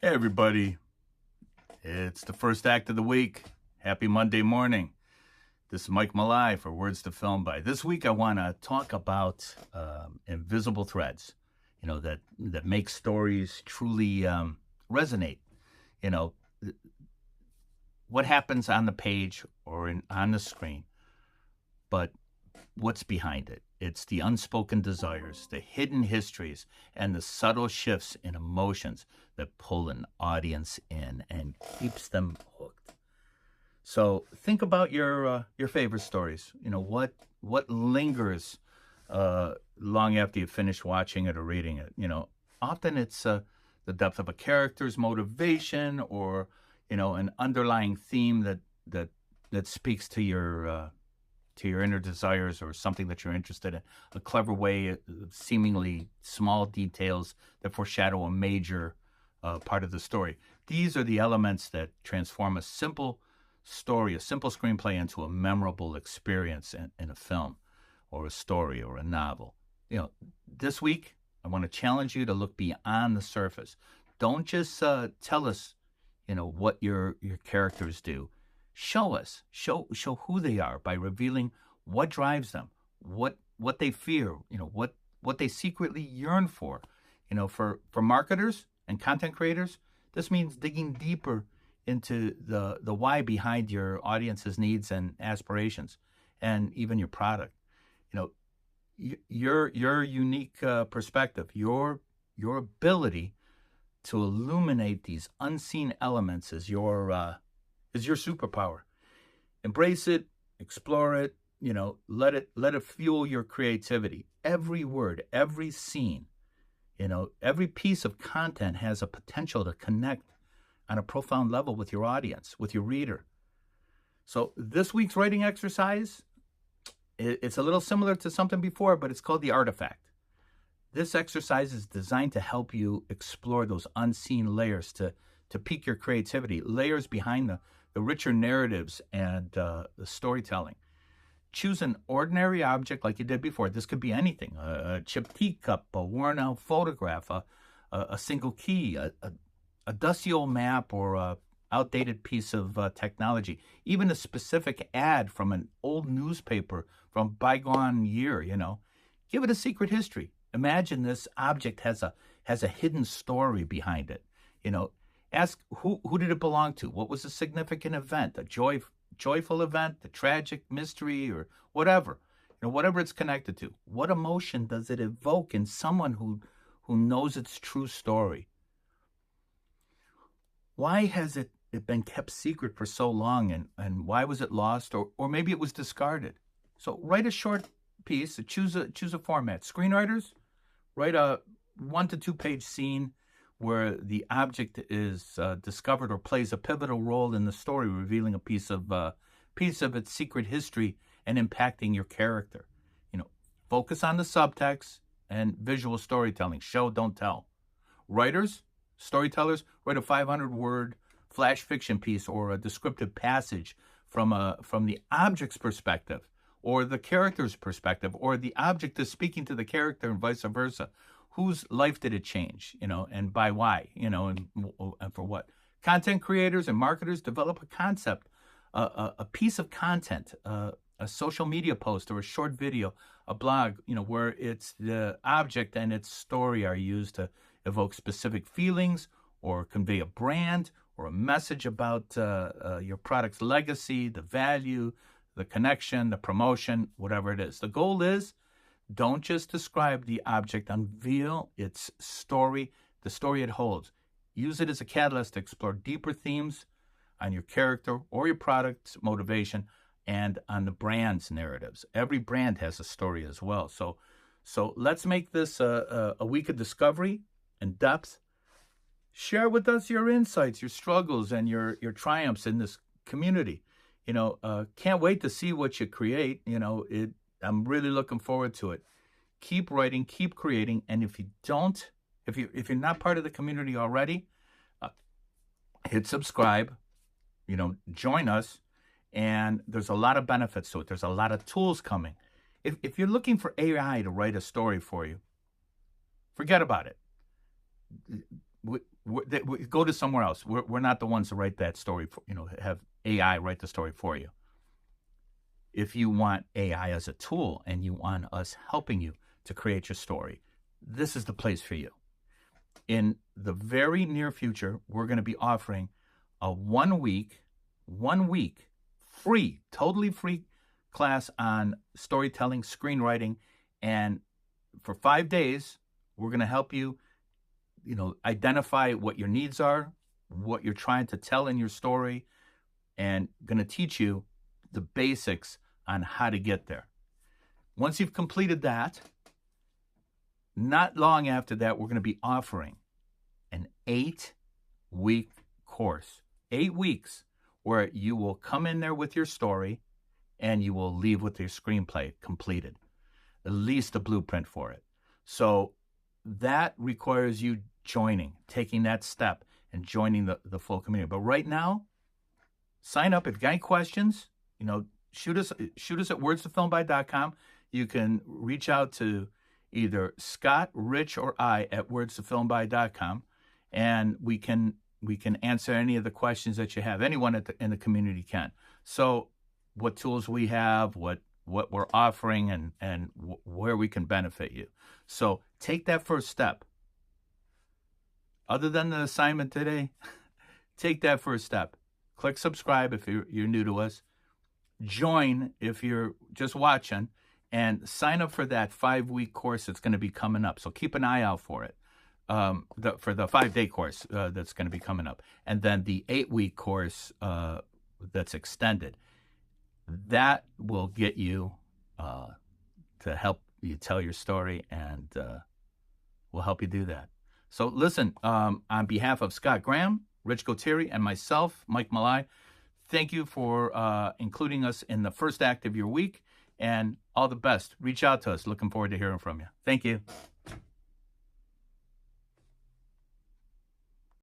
Hey everybody, it's the first act of the week. Happy Monday morning. This is Mike Malai for Words to Film By. This week I want to talk about invisible threads, that make stories truly resonate. You know, what happens on the page or on the screen, but what's behind it. It's the unspoken desires, the hidden histories, and the subtle shifts in emotions that pull an audience in and keeps them hooked. So think about your favorite stories. What lingers long after you finish watching it or reading it. Often it's the depth of a character's motivation, or an underlying theme that speaks to your inner desires, or something that you're interested in. A clever way, seemingly small details that foreshadow a major part of the story. These are the elements that transform a simple story, a simple screenplay, into a memorable experience in a film or a story or a novel. This week, I want to challenge you to look beyond the surface. Don't just tell us, what your characters do. Show us, show who they are by revealing what drives them, what they fear, what they secretly yearn for. For marketers and content creators, this means digging deeper into the why behind your audience's needs and aspirations, and even your product. Your unique perspective, your ability to illuminate these unseen elements is your superpower. Embrace it, explore it, let it fuel your creativity. Every word, every scene, every piece of content has a potential to connect on a profound level with your audience, with your reader. So this week's writing exercise, it's a little similar to something before, but it's called the artifact. This exercise is designed to help you explore those unseen layers, to pique your creativity, layers behind the richer narratives and the storytelling. Choose an ordinary object like you did before. This could be anything: a chipped teacup, a worn-out photograph, a single key, a dusty old map, or a outdated piece of technology, even a specific ad from an old newspaper from bygone year. Give it a secret history. Imagine this object has a hidden story behind it. Ask who did it belong to? What was a significant event? A joyful event, a tragic mystery, or whatever. Whatever it's connected to. What emotion does it evoke in someone who knows its true story? Why has it been kept secret for so long, and why was it lost, or maybe it was discarded? So write a short piece, choose a format. Screenwriters, write a 1 to 2 page scene where the object is discovered or plays a pivotal role in the story, revealing a piece of its secret history and impacting your character. Focus on the subtext and visual storytelling. Show, don't tell. Writers, storytellers, write a 500-word flash fiction piece or a descriptive passage from the object's perspective, or the character's perspective, or the object is speaking to the character, and vice versa. Whose life did it change, and by why, and for what? Content creators and marketers develop a concept, a piece of content, a social media post or a short video, a blog, where it's the object and its story are used to evoke specific feelings or convey a brand or a message about your product's legacy, the value, the connection, the promotion, whatever it is. The goal is, don't just describe the object, unveil its story, the story it holds. Use it as a catalyst to explore deeper themes on your character or your product's motivation, and on the brand's narratives. Every brand has a story as well. So let's make this a week of discovery and depth. Share with us your insights, your struggles, and your triumphs in this community. Can't wait to see what you create. I'm really looking forward to it. Keep writing, keep creating, and if you're not part of the community already, hit subscribe. Join us, and there's a lot of benefits to it. There's a lot of tools coming. If you're looking for AI to write a story for you, forget about it. Go to somewhere else. We're not the ones to write that story. Have AI write the story for you. If you want AI as a tool and you want us helping you to create your story, this is the place for you. In the very near future, we're going to be offering a 1 week, free, totally free class on storytelling, screenwriting, and for 5 days, we're going to help you, identify what your needs are, what you're trying to tell in your story, and going to teach you the basics on how to get there. Once you've completed that, not long after that, we're going to be offering an 8-week course, 8 weeks, where you will come in there with your story and you will leave with your screenplay completed, at least a blueprint for it. So that requires you taking that step and joining the full community. But right now, sign up. If you got any questions, shoot us at wordstofilmby.com. You can reach out to either Scott, Rich, or I at wordstofilmby.com, and we can answer any of the questions that you have. Anyone in the community can. So what tools we have, what we're offering, and where we can benefit you. So take that first step. Other than the assignment today, take that first step. Click subscribe if you're new to us. Join if you're just watching, and sign up for that 5-week course that's going to be coming up. So keep an eye out for it, for the 5-day course that's going to be coming up. And then the 8-week course that's extended. That will get you to help you tell your story, and we'll help you do that. So listen, on behalf of Scott Graham, Rich Goteri, and myself, Mike Malai, thank you for including us in the first act of your week, and all the best. Reach out to us. Looking forward to hearing from you. Thank you.